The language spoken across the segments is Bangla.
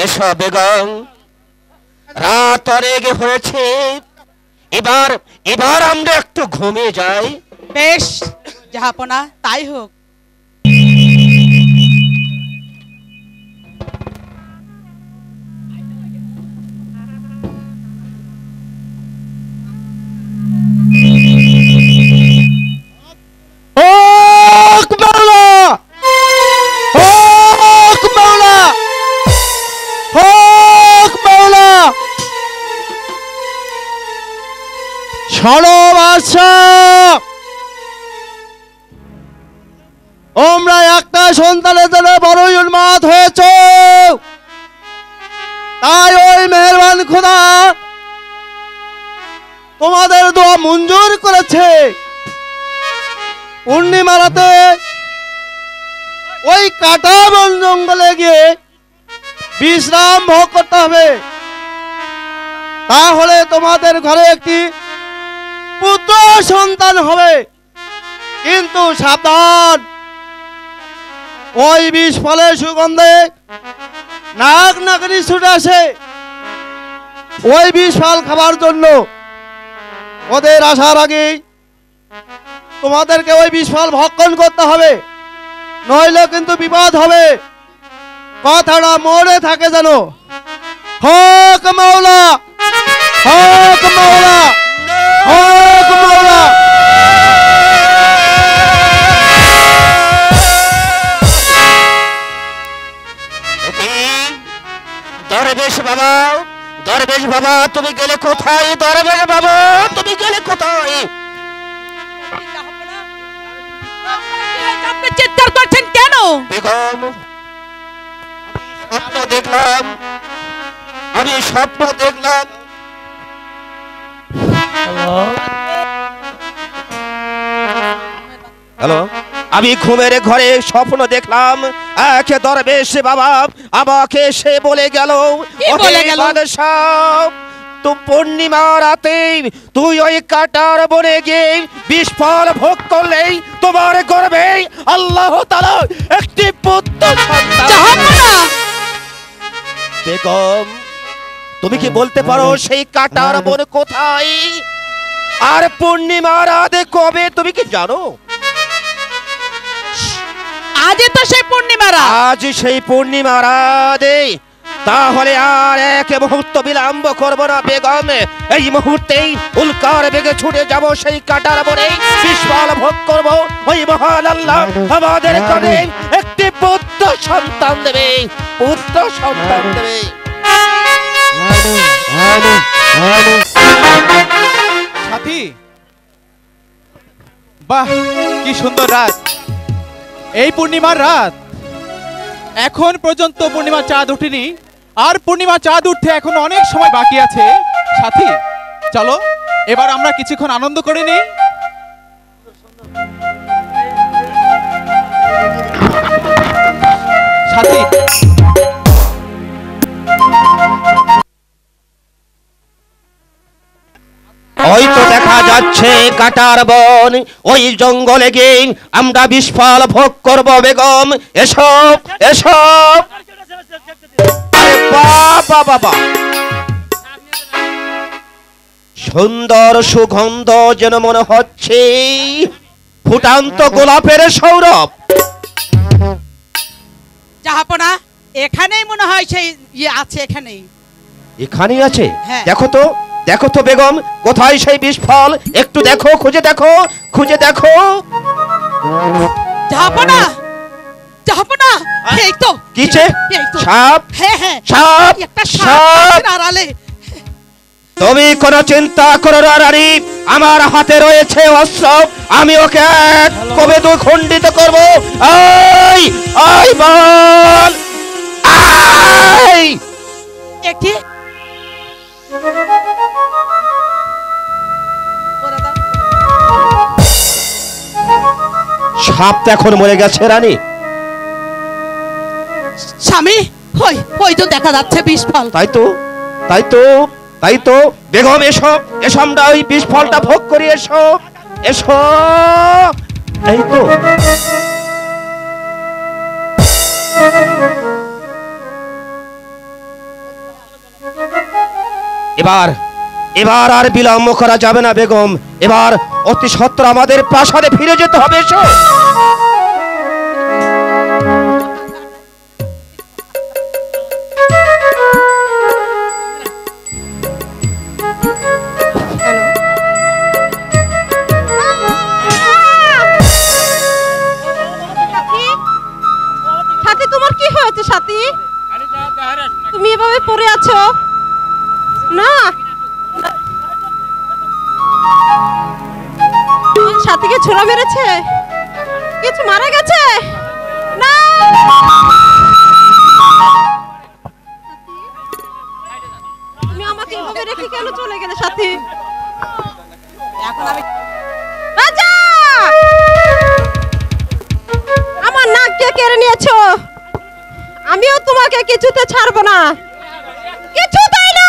এসো বেগম, রাত অনেক হয়েছে, এবার এবার আমরা একটু ঘুমিয়ে যাই। বেশ জাহাপনা, তাই হোক। তোমরা একটা সন্তানের জন্য বড়ই উন্মাদ হয়েছ, তাই ওই মেহেরবান খোদা তোমাদের দোয়া মঞ্জুর করেছে। পূর্ণিমা রাতে ওই কাটা বন জঙ্গলে গিয়ে বিশ্রাম ভোগ করতে হবে, তাহলে তোমাদের ঘরে একটি পুত্র সন্তান হবে। কিন্তু সাবধান, ওই বিষ ফলের সুগন্ধে নাক নাকানি ছুটে আসে। ওই বিষ ফল খাবার জন্য ওদের আসার আগেই তোমাদেরকে ওই বিষ ফল ভক্ষণ করতে হবে, নইলে কিন্তু বিপদ হবে। কথাটা মনে থাকে যেন। হক মাওলা, হক মাওলা, হক মাওলা। দরবেশ বাবা, দরবেশ বাবা, তুমি গেলে কোথায়? দরবেশ বাবা, তুমি গেলে কোথায়? আপনি চিৎকার করছেন কেন? বেগম, স্বপ্ন দেখলাম, আমি স্বপ্ন দেখলাম। হ্যালো, আমি ঘুমের ঘরে স্বপ্ন দেখলাম, এক দরবেশ বাবা আমাকে সে বলে গেল, তো পূর্ণিমা রাতে তুই ওই কাটার বনে গিয়ে বিষ ফল ভোগ করলেই তোমার গর্ভে আল্লাহ তাআলা একটি পুত্র সন্তান। বেগম, তুমি কি বলতে পারো সেই কাটার বন কোথায় আর পূর্ণিমা রাতে কবে, তুমি কি জানো? আজ তো সেই পূর্ণিমা রাত। আজ সেই পূর্ণিমা রাতে, তাহলে আর এক মুহূর্ত বিলম্ব করব না বেগম, এই মুহূর্তেই উল্কার বেগে ছুটে যাব সেই কাটার বনে, বিষ ফল ভোগ করব। ওই মহান আল্লাহ আমাদের কানে একটি পুত্র সন্তান দেবে, পুত্র সন্তান দেবে। সাথী, বাহ কি সুন্দর রাত, এই পূর্ণিমার রাত। এখন পর্যন্ত পূর্ণিমা চাঁদ ওঠেনি, আর পূর্ণিমা চাঁদ উঠতে এখন অনেক সময় বাকি আছে। সাথী, চলো এবার আমরা কিছুক্ষণ আনন্দ করে নিই। সাথী, ওই তো দেখা যাচ্ছে কাটার বন, ওই জঙ্গলে গিয়ে আমরা বিষ ফল ভোগ করব। বেগম, এসো এসো। আরে বাবা বাবা, সুন্দর সুগন্ধ, যেন মনে হচ্ছে ফুটান্ত গোলাপের সৌরভ। জাহাপনা, এখানেই মনে হয় সেই ইয়ে আছে, এখানেই এখানেই আছে। হ্যাঁ। দেখো তো, দেখো তো বেগম, কোথায় সেই বিষ ফল? একটু দেখো, খুঁজে দেখো, খুঁজে দেখো। জাহাপনা, জাহাপনা, এই তো কিছে? এই তো সাপ, হ্যাঁ হ্যাঁ, সাপ, একটা সাপ সাপ। আছে আড়ালে। তুমি কোনো চিন্তা করো না রানী, আমার হাতে রয়েছে অস্ত্র, আমি ওকে এক কবে দুই খণ্ডিত করব। এই এই বল, এই একটি সাপ তো এখন মরে গেছে রানী। স্বামী, ওই ওই তো দেখা যাচ্ছে বিষ ফল। তাই তো, তাই তো, তাই তো। বেগম, এসো এসো, আমরা ওই বিষ ফলটা ভোগ করি। এসো এসো। এই তো, এবার এবার আর বিলম্ব করা যাবে না বেগম, এবার অতি সত্বর আমাদের প্রাসাদে ফিরে যেতে হবে। এসো। সাথী, তোমার কি হয়েছে সাথী? তুমি এভাবে পড়ে আছো না? সাথীকে ছোড়া মেরেছে? কিছু মারা গেছে না? তুমি আমাকে এভাবে রেখে কেন চলে গেলে সাথী? রাজা, আমার নাককে কেড়ে নিয়েছো, আমিও তোমাকে কিছুতে ছাড়বো না, কিছুতেই না।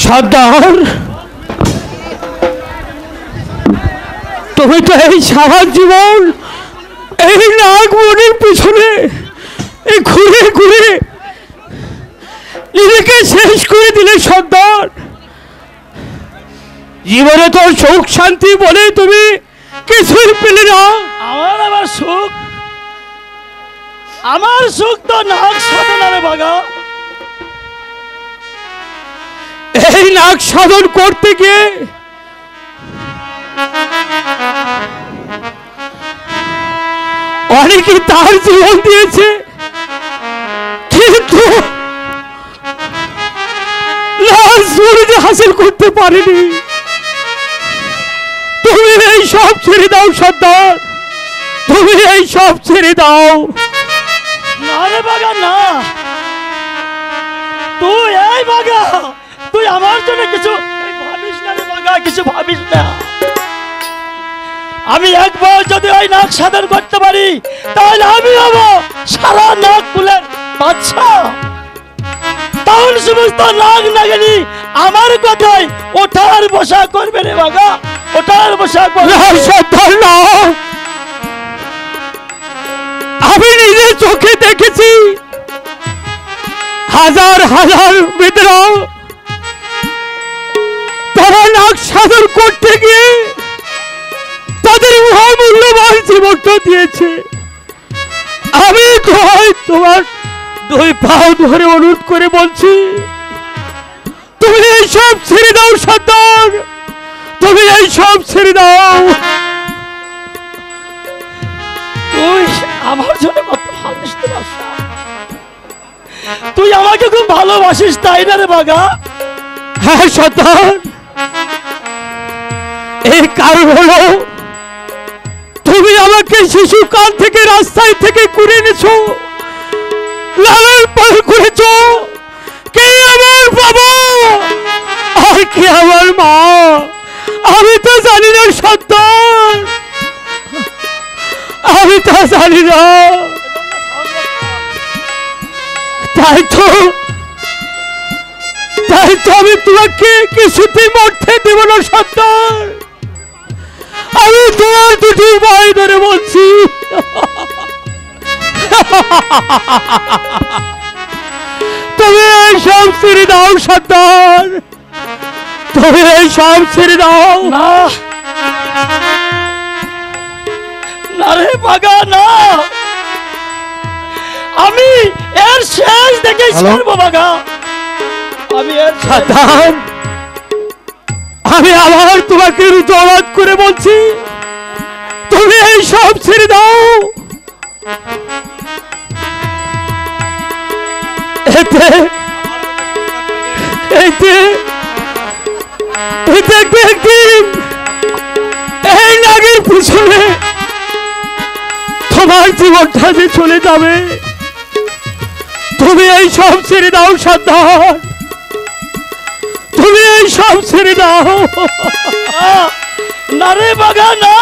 সর্দার, তুমি তো এই সারা জীবন এই নাগমণির পিছনে এই ঘুরে ঘুরে নিজেকে শেষ করে দিলে সর্দার। জীবনে তো সুখ শান্তি বলে তুমি কিছুই পেলে না। আমার সুখ তো নাগ সাধনারে বাগা। এই নাগ সাধন করতে গিয়ে অনেকে তার জীবন দিয়েছে, কিন্তু হাসিল করতে পারেনি। তুমি এই সব ছেড়ে দাও সর্দার, তুমি এই সব ছেড়ে দাও। না রে বাগা না, তুই এই বাগা, তুই আমার জন্য কিছু ভাবিস না রে বাগা, কিছু ভাবিস না। আমি একবার যদি ওই নাক সাধন করতে পারি তাহলে আমি হব সারা নাক ফুলের বাচ্চা। তাহলে সমস্ত নাগ নাগিনী আমার কথাই ওঠার বসা করবে রে বাগা, ওঠার বসা করবে। আমি নিজের চোখে দেখেছি হাজার হাজার মেয়েরা তারা নাক সাধন করতে গিয়ে তাদের মহামূল্যবান জীবনটা দিয়েছে। আমি তোমার দুই পাও ধরে অনুরোধ করে বলছি, তুমি এইসব ছেড়ে দাও সন্তান, তুমি এইসব ছেড়ে দাও। তুই আমার জন্য কত ভালোবাসতে পারছ, তুই আমাকে খুব ভালোবাসিস তাই না রে বাগা? হ্যাঁ সন্তান, এই কারণ হলো তুমি আমাকে শিশুকাল থেকে রাস্তায় থেকে কুড়ে এনেছো, লালন পালন করেছো। কে আমার বাবা আর কে আমার মা আমি তো জানি না সন্তান, আমি তো জানি না। তাই তো আমি তোমাকে কিছুতেই মরতে দেব না সন্তান। আমি তোমার দুটি ভাই ধরে বলছি, তুমি এইসব ছেড়ে দাও সন্তান, তুমি এইসব ছেড়ে দাও। না না রে বাগা না, আমি এর শেষ দেখে ছাড়বো বাগা, আমি এর সন্তান আমি আবার তোমাকে জবাব করে বলছি, তুমি এইসব ছেড়ে দাও। এই নাগের পিছনে তোমার জীবনটা যে চলে যাবে, তুমি এই সব ছেড়ে দাও সন্তান, তুমি এই সব ছেড়ে দাও। না রে বাগা না,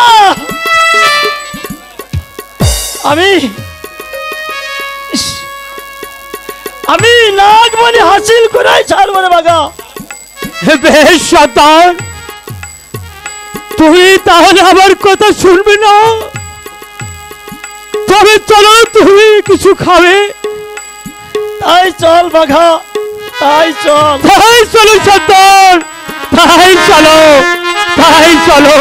আমি নাগ মানে হাসিল করে ছাড়বো রে বাগা। বেশ সন্তান, তুমি তাহলে আমার কথা শুনবে না? তবে চলো তুমি কিছু খাবে। তাই চল বাঘা, তাই চল, তাই চলো সন্তান, তাই চলো, তাই চলো।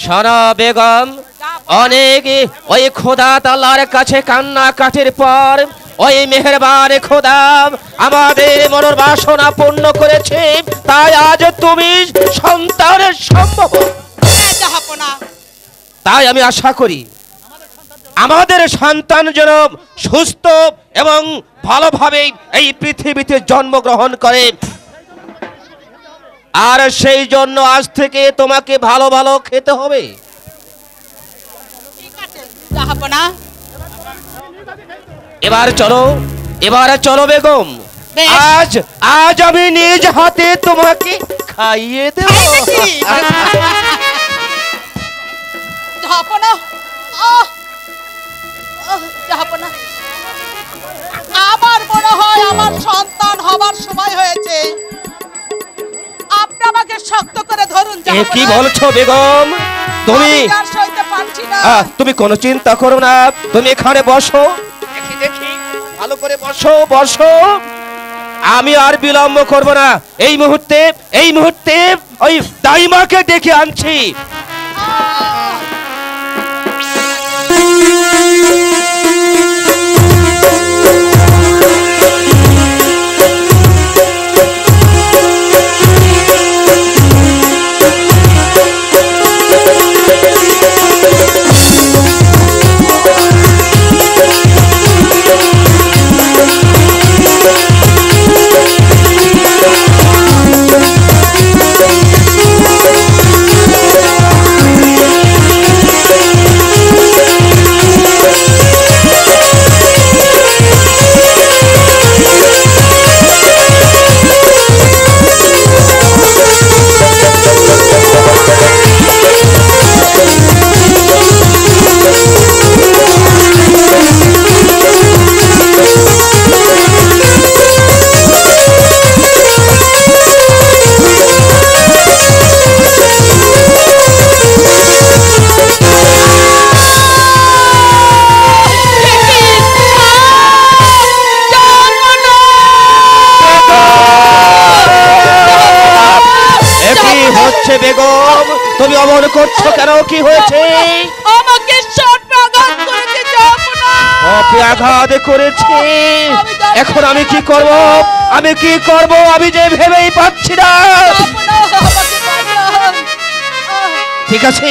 সারা বেগম অনেক ওই খোদা তাআলার কাছে কান্না কাটির পর ওই মেহেরবান খোদা আমাদের মনের বাসনা পূর্ণ করেছে, তাই আজ তুমি সন্তানের সম্ভব। তাই আমি আশা করি আমাদের সন্তান যেন সুস্থ এবং ভালোভাবে এই পৃথিবীতে জন্মগ্রহণ করে। আর সেই জন্য আজ থেকে তোমাকে ভালো ভালো খেতে হবে। এবার চলো বেগম, আজ আমি নিজ হাতে তোমাকে খাইয়ে দেব। আমার মনে হয় আমার সন্তান হবার সময় হয়েছে, আপনি আমাকে শক্ত করে ধরুন। কি বলছো বেগম? তুমি কোনো চিন্তা করো না, তুমি এখানে বসো, দেখি ভালো করে বসো। আমি আর বিলম্ব করব না, এই মুহূর্তে ওই দাইমাকে ডেকে আনছি। তুমি অমন করছো কেন? কি হয়েছে? আমাকে সর্বাঘাত করেছে জাহাপনা। ওকে আঘাত করেছে। এখন আমি কি করব? আমি কি করব? আমি যে ভেবেই পাচ্ছি না। জাহাপনা, আমাকে বাঁচান। ঠিক আছে,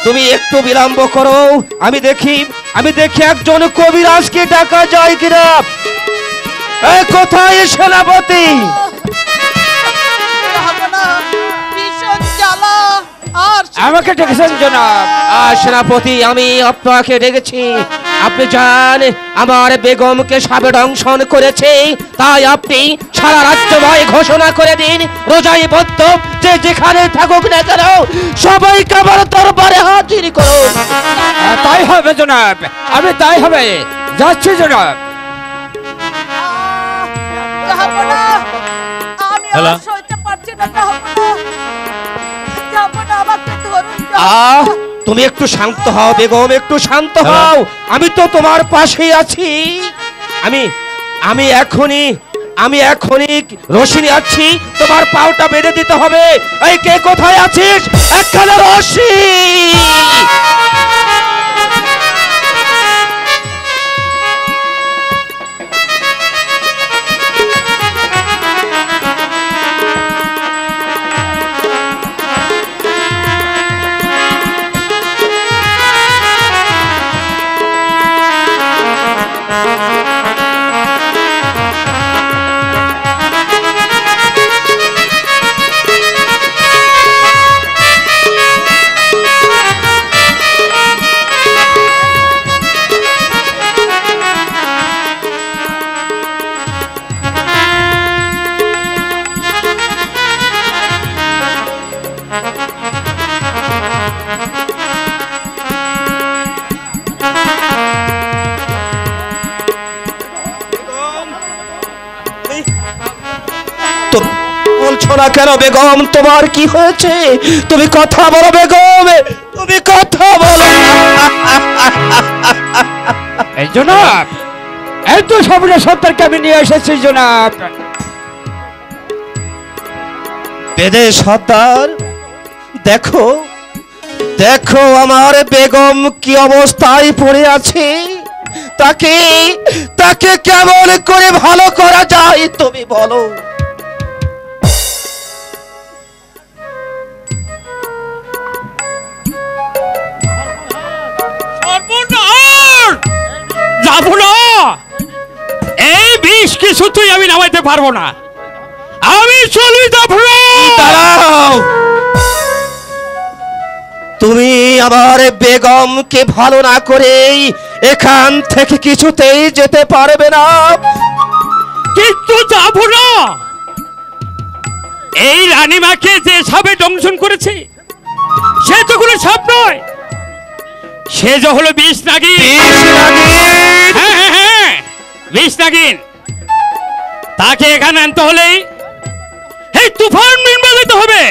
তুমি একটু বিলম্ব করো। আমি দেখি একজন কবিরাজকে ডাকা যায় কিনা। এই কোথায় সেনাপতি? জাহাপনা, ভীষণ জ্বালা আর আমাকে ডেকেছেন জনাব? সেনাপতি, আমি আপনাকে ডেকেছি। আপনি যান, আমার বেগমকে সাপে দংশন করেছে, তাই আপনি সারা রাজ্যময় ঘোষণা করে দিন, রোজাই বদ্ধ যে যেখানে থাকুক না কেন সবাইকে আমার দরবারে হাজির করুন। তাই হবে জনাব, তাই হবে, যাচ্ছি জনাব। জাহাপনা, আমি আর সইতে পারছি না জাহাপনা। জাহাপনা, আমাকে ধরুন জাহাপনা। তুমি একটু শান্ত হও বেগম, একটু শান্ত হও। আমি তো তোমার পাশেই আছি। আমি এখনই রশি আছি, তোমার পাওটা বেঁধে দিতে হবে। এই কে কোথায় আছিস? একখানা রশি। বলছো না কেন বেগম? তোমার কি হয়েছে? তুমি কথা বলো বেগম, তুমি কথা বলো। জনাব, এই তো সামনে সত্তরকে আমি নিয়ে এসেছি জনাব। বেদে সর্দার, দেখো আমার বেগম কি অবস্থায় পড়ে আছে। তাকে কেমন করে ভালো করা যায় তুমি বলো। যাবো না, এই বিষ কিছুতেই আমি নামাইতে পারবো না। আমি চলি যাবো। দাঁড়াও, তুমি আমার বেগমকে ভালো না করে এখান থেকে কিছুতেই যেতে পারবে না। কিন্তু যাবো না। এই রানীমাকে যে সাপে দংশন করেছে সে তো কোনো সাপ নয়, সে যে হলো বিষ নাগিন। হ্যাঁ, বিষ নাগিন। তাকে এখানে আনতে হলে এই তুফান বিল বাজাতে হবে।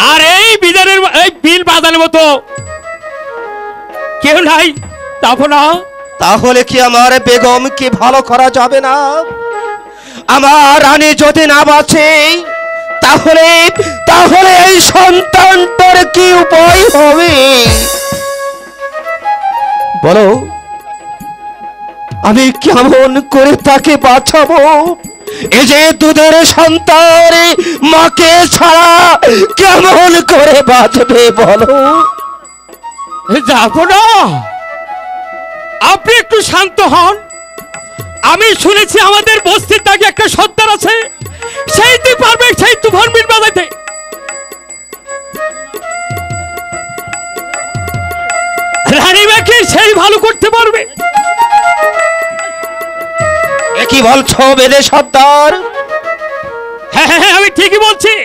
আর এই বিল বাজানোর মতো কেউ নাই। তাহলে কি আমার বেগমকে ভালো করা যাবে না? আমার রানী যদি না বাঁচে তাহলে এই সন্তানটার কি উপায় হবে বলো? আমি কেমন করে তাকে বাঁচাবো? এই যে দুধের সন্তান মাকে ছাড়া কেমন করে বাঁচবে বলো? যাবো না। আপনি একটু শান্ত হন। আমি শুনেছি আমাদের বস্তির তাকে একটা সর্দার আছে, সেইটি পারবে সেই তুফান বিল বাজাইতে। রানীমাকে সেই ভালো করতে পারবে। কি বলছো বেদে সর্দার? হ্যাঁ, আমি ঠিকই বলছি।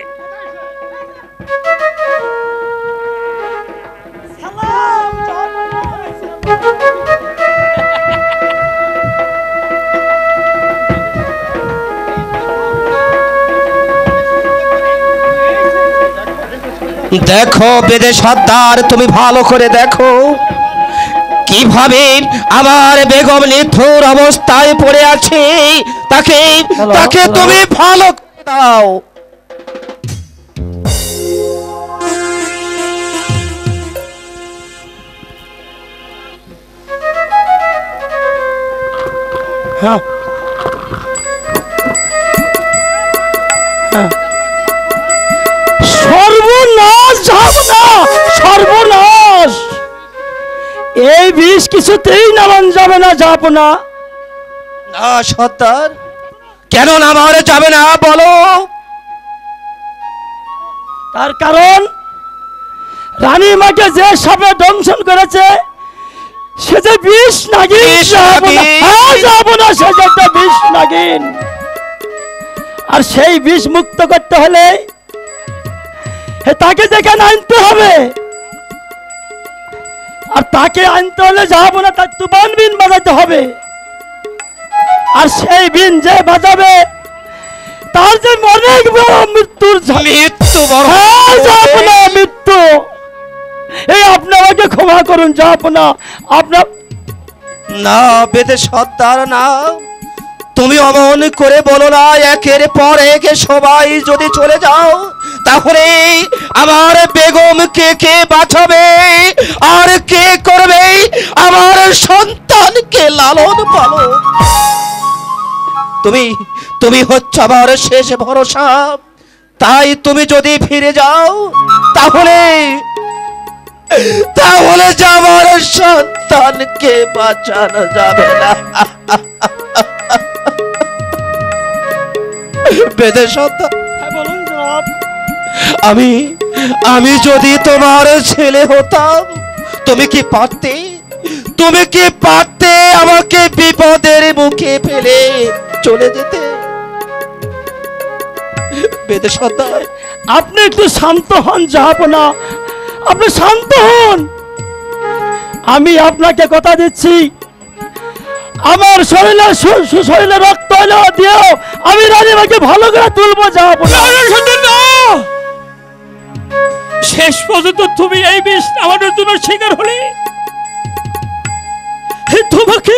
দেখো বেদে সর্দার, তুমি ভালো করে দেখো কিভাবে আমার বেগম নিথুর অবস্থায় পড়ে আছে। তাকে তুমি ভালো দাও। হ্যাঁ সর্বনাশ যাব না, সর্বনাশ। এই বিষ কিছুতেই নামান যাবে না, যাব না। না সর্দার, কেন নামানো যাবে না বলো? তার কারণ রানীমাকে যে সাপে দংশন করেছে সে যে বিষ নাগিন। বিষ যাব না, নাগিন। হ্যাঁ, যাব না, সে যে একটা বিষ নাগিন। আর সেই বিষ মুক্ত করতে হলে তাকে যেখানে আনতে হবে, আর তাকে আনতে হলে যাব না, তার তুফান বিন বাজাতে হবে। আর সেই বিন যে বাজাবে তার যে অনেক বড় মৃত্যুর মৃত্যু বড়। হ্যাঁ, যাব না, মৃত্যু। এই আপনি আমাকে ক্ষমা করুন, যাব না। আপনার না বেদে সর্দার না, তুমি অমন করে বলো না। একের পর এক সবাই যদি চলে যাও তাহলে আমার বেগমকে কে বাঁচাবে আর কে করবে আমার সন্তানকে লালন পালন? তুমি তুমি হচ্ছে আমার শেষ ভরসা। তাই তুমি যদি ফিরে যাও তাহলে তাহলে যে আমার সন্তানকে বাঁচানো যাবে না। বেদে সন্তান, হ্যাঁ, বলুন জনাব। আমি আমি যদি তোমার ছেলে হতাম তুমি কি পারতে, তুমি কি পারতে আমাকে বিপদের মুখে ফেলে চলে যেতে? বেদে সন্তান, আপনি একটু শান্ত হন, যাব না। আপনি শান্ত হন। আমি আপনাকে কথা দিচ্ছি, আমার শরীরে রক্ত দিয়েও আমি রানীমাকে ভালো করে তুলবো, যাব না। শেষ পর্যন্ত তুমি এই বিষ নামানোর জন্য শিকার হলে তোমাকে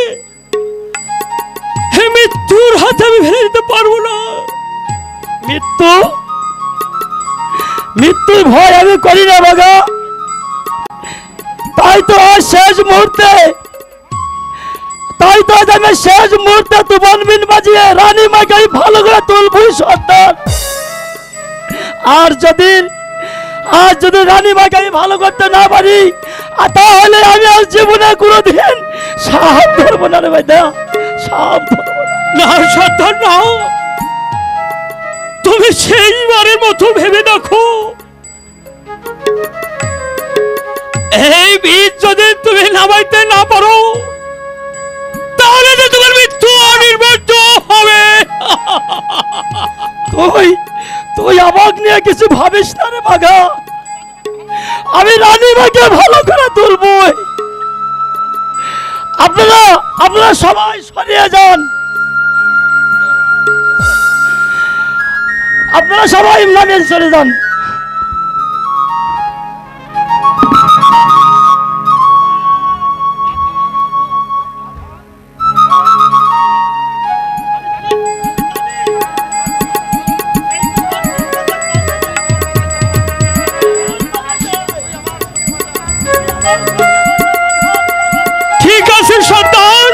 মৃত্যুর হাতে আমি ফেলে দিতে পারবো না। মৃত্যু, মৃত্যুর ভয় আমি করি না বাবা। তাই তো আজ শেষ মুহূর্তে, তাই তো আজ আমি শেষ মুহূর্তে তুফান বিন বাজিয়ে রানীমাকে আমি ভালো করে তুলবই সর্দার। আর যদি রানীমাকে আমি ভালো করতে না পারি তাহলে আমি আজ জীবনে কোনোদিন সাপ ধরবো না রে ভাই, দা সাপ ধরবো না। না সর্দার না, তুমি সেইবারের মতো ভেবে দেখো, এই বীজ যদি তুমি নামাইতে না পারো তাহলে তো তোমার মৃত্যু অনিবার্য হবে। তুই আমাকে নিয়ে কিছু ভাবিস না রে বাঘা। আমি রানীমাকে ভালো করে তুলবো। আপনারা সবাই সরিয়ে যান, আপনারা সবাই নামিয়ে চলে যান। ঠিক আছে সন্তান,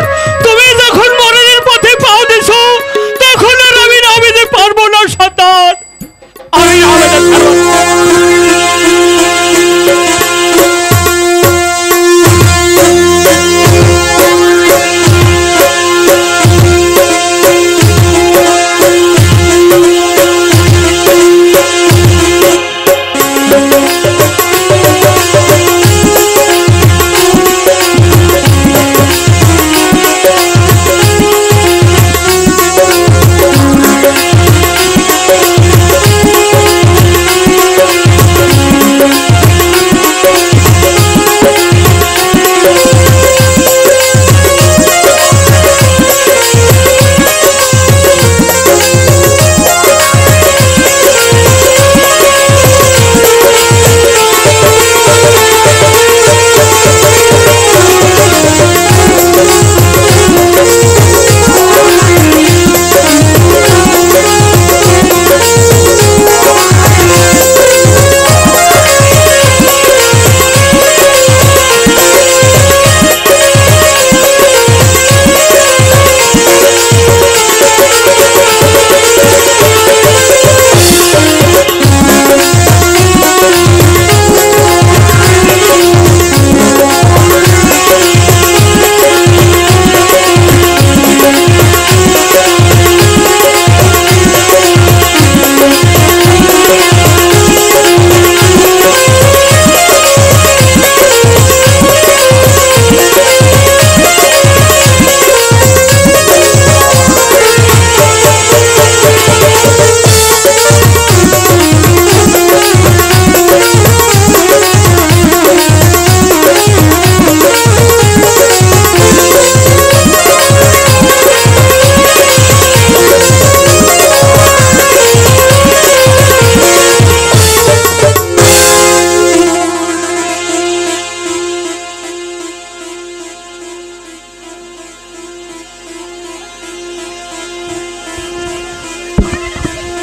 তুমি যখন মরণের পথে পাও দিছো তখন আর আমি নামিতে পারবো না সন্তান, আমি নামিতে পারবো না।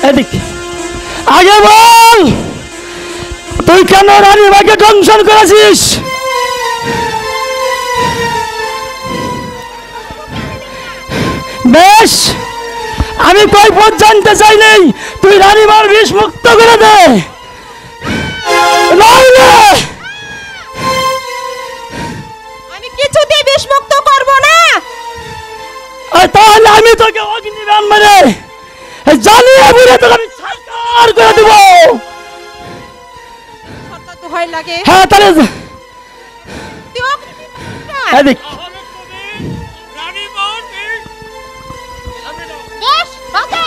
এদিকে আগে বল, তুই কেন রানীমাকে দংশন করেছিস? বেশ, আমি কৈফিয়ত জানতে চাই নাই, তুই রানীমার বিষ মুক্ত করে দে, নইলে আমি কিছুতেই বিষমুক্ত করব না। তাহলে আমি তোকে অগ্নিবাণ মেরে জ্বালিয়ে পুড়ে তোকে আমি ছারখার করে দেব। সত্য তো হয় লাগে। হ্যাঁ তাহলে তুই এদিক বেশ বাধা।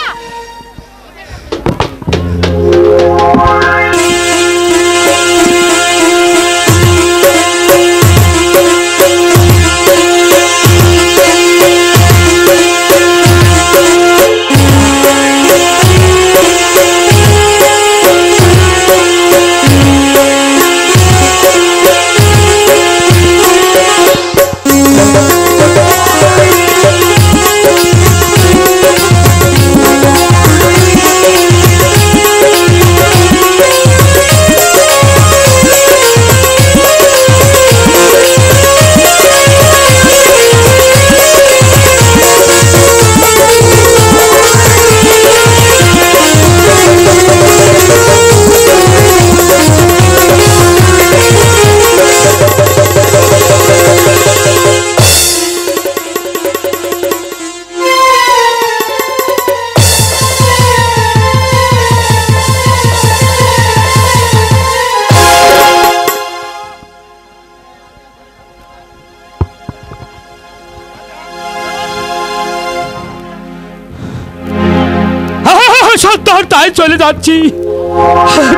সত্তর তাই চলে যাচ্ছি,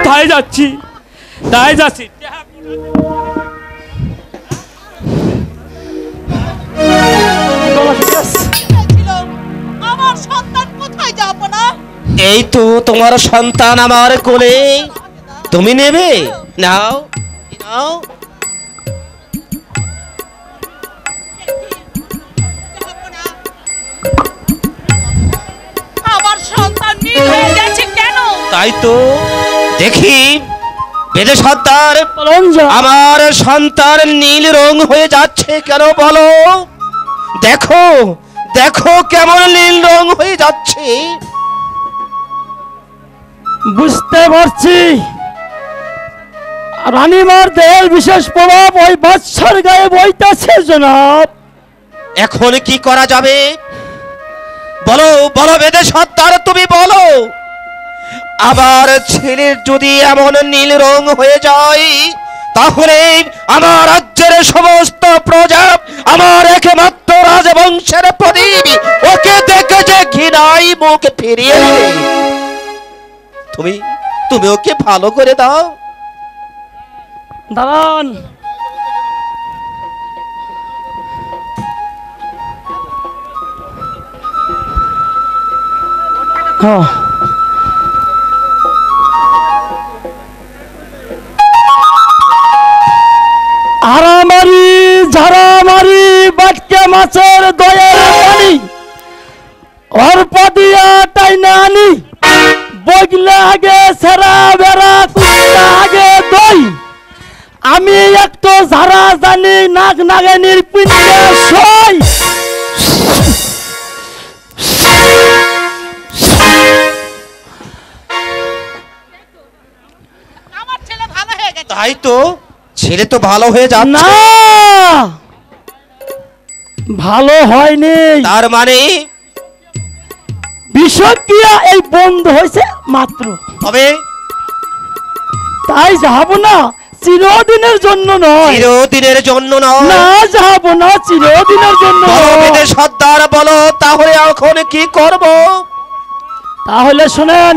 তাই যাচ্ছি, তাই যাচ্ছি। আমার সন্তান কোথায় যাব না? এই তো তোমার সন্তান আমার কোলে, তুমি নেবে? নাও নাও। আমার সন্তান নীল হয়ে গেছে কেন? তাই তো দেখি বেদে সর্দার, রঞ্জন আমার সন্তান নীল রং হয়ে যাচ্ছে কেন বলো? দেখো দেখো কেমন নীল রং হয়ে যাচ্ছে। বুঝতে পারছি রানীমার দেহের বিশেষ প্রভাব ওই বাচ্চার গায়ে বইতেছে জনাব। এখন কি করা যাবে বলো বলো বেদে সর্দার, তুমি বলো। আবার ছেলের যদি এমন নীল রং হয়ে যায়, তাহলে আমার রাজ্যের সমস্ত প্রজা, আমার একমাত্র রাজবংশের প্রদীপ, ওকে দেখে যে ঘৃণাই মুখ ফিরিয়ে নেবে। তুমি তুমি ওকে ভালো করে দাও। দাঁড়ান, হ্যাঁ আরামারি ঝাড়ামারি বাটকে মাছের দয়ের পানি অর্প দিয়া টাইনা আনি, বগলে আগে সেরা বেড়া কুত্তা আগে দই, আমি একটু ঝাড়া জানি নাক নাগানির পিঠে সই। আমার ছেলে ভালো হয়ে গেছে। তাই তো ছেলে তো ভালো হয়ে না যাচ্ছে। ভালো হয়নি, তার মানে বিষক্রিয়া এই বন্ধ হয়েছে মাত্র। তবে তাই যাব না, চিরদিনের জন্য নয়। চিরদিনের জন্য নয়। না যাব না, চিরদিনের জন্য বলো নয়। বেদে সর্দার, বলো তাহলে এখন কি করব? তাহলে শুনেন,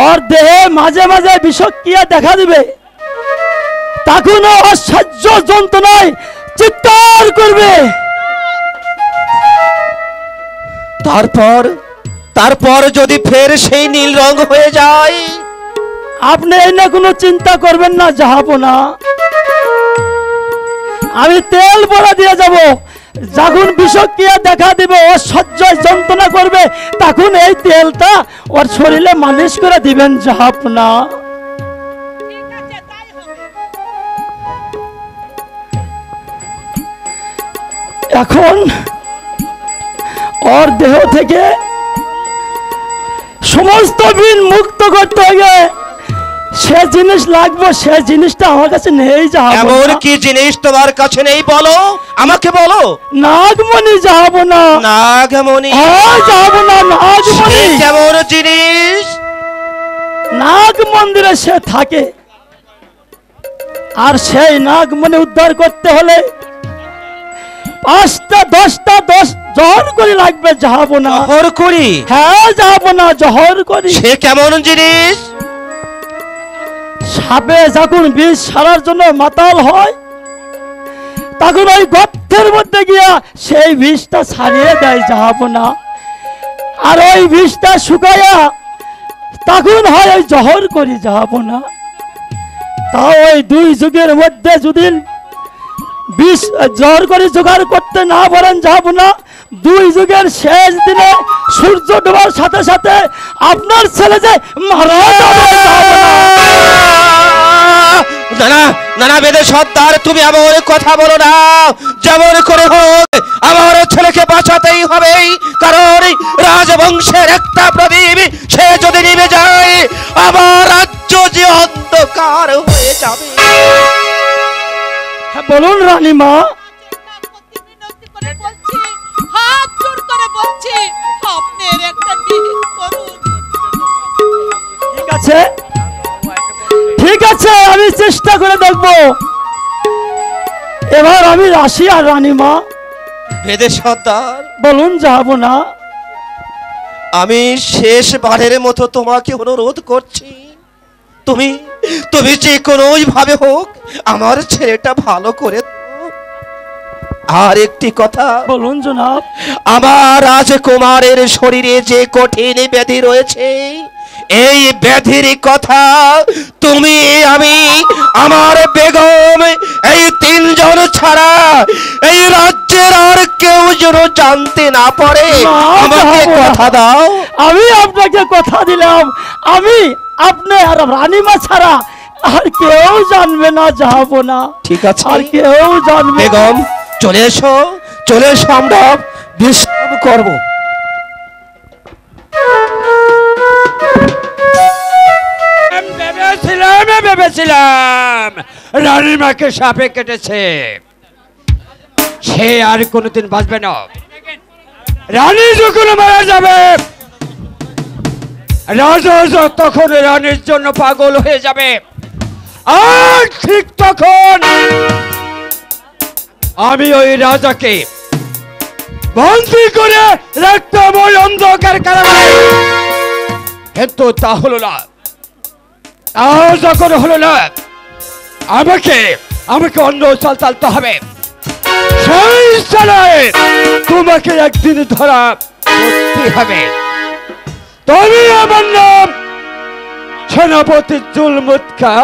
ওর দেহে মাঝে মাঝে বিষক্রিয়া দেখা দিবে, তখন অসহ্য যন্ত্রণায় চিৎকার করবে। তারপর তারপর যদি ফের সেই নীল রং হয়ে যায়? আপনি এই না কোনো চিন্তা করবেন না, যাবো না। আমি তেল পড়া দিয়ে যাব, যখন বিষক্রিয়া দেখা দিবে, ও সহ্য যন্ত্রণা করবে, তখন এই তেলটা ওর শরীরে মালিশ করে দিবেন জাহাপনা। ঠিক আছে, তাই হবে। এখন ওর দেহ থেকে সমস্ত বিন মুক্ত করতে হবে। সে জিনিস লাগবে, সে জিনিসটা আমার কাছে নেই এমন জাহাপনা। কি জিনিস তোমার কাছে নেই বলো, আমাকে বলো। নাগমণি জাহাপনা। নাগমণি? হ্যাঁ জাহাপনা, নাগমণি। সে কেমন জিনিস? নাগ মন্দিরে সে থাকে, আর সেই নাগমণি উদ্ধার করতে হলে 5টা 10টা 10 জহর করে লাগবে জাহাপনা। জহর করি? হ্যাঁ জাহাপনা, জহর করি। সে কেমন জিনিস? সাপে যখন বিষ সারার জন্য মাতাল হয়, তখন ওই গর্তের মধ্যে গিয়া সেই বিষটা ছাড়িয়ে দেয় জাহাপনা। আর ওই বিষটা শুকাইয়া তখন হয় ওই জহর করি জাহাপনা। তাও ওই 2 যুগের মধ্যে যদি বিষ জহর করে জোগাড় করতে না পারেন জাহাপনা, 2 যুগের শেষ দিনে সূর্য ডোবার সাথে সাথে আপনার ছেলে যে মারা যাবে জাহাপনা। না না না, বেদে সর্দার, তুমি এমন কথা বলো না। যেমন করে হোক আমার ছেলেকে বাঁচাতেই হবে, কারণ রাজবংশের একটা প্রদীপ সে যদি নিভে যায়, আমার রাজ্য যে অন্ধকার হয়ে যাবে। হ্যাঁ, বলুন রানীমা। মিনতি করে বলছি, হাত জোর করে বলছি, আপনার একটা বিহিত করুন। ঠিক আছে, ঠিক আছে, আমি চেষ্টা করে দেখবো। এবার আমি আসি। আর রানীমা বেদে সর্দার, বলুন জাহাপনা। আমি শেষবারের মতো তোমাকে অনুরোধ করছি, তুমি তুমি যে কোনোই ভাবে হোক আমার ছেলেটা ভালো করে দাও। আর একটি কথা, বলুন জনাব। আমার রাজকুমারের শরীরে যে কঠিন ব্যাধি রয়েছে, এই ব্যাধির কথা তুমি, আমি, আমার বেগম, এই 3 জন ছাড়া এই রাজ্যের আর কেউ যেন জানতে না পারে। না, আমাকে যাবো না। কথা দাও। আমি আপনাকে কথা দিলাম, আমি আপনি আর রানীমা ছাড়া আর কেউ জানবে না জাহাপনা। ঠিক আছে আর কেউ জানবে না। বেগম, চলে এসো, চলে এসো, আমরা বিশ্রাম করবো। ভেবেছিলাম রানীমাকে সাপে কেটেছে, সে আর কোনোদিন বাঁচবে না। রানী যখন মারা যাবে, রাজা তখন রানীর জন্য পাগল হয়ে যাবে। আর ঠিক তখন আমি ওই রাজাকে বন্দী করে রাখতাম ওই অন্ধকার কারাগারে, কিন্তু তা হলো না। তাও যখন হলো না, আমাকে অন্য চাল চালতে হবে। সেই চালায় তোমাকে একদিন ধরা করতে হবে। তুমি আমার নাম সেনাপতি জুলমুৎ খা।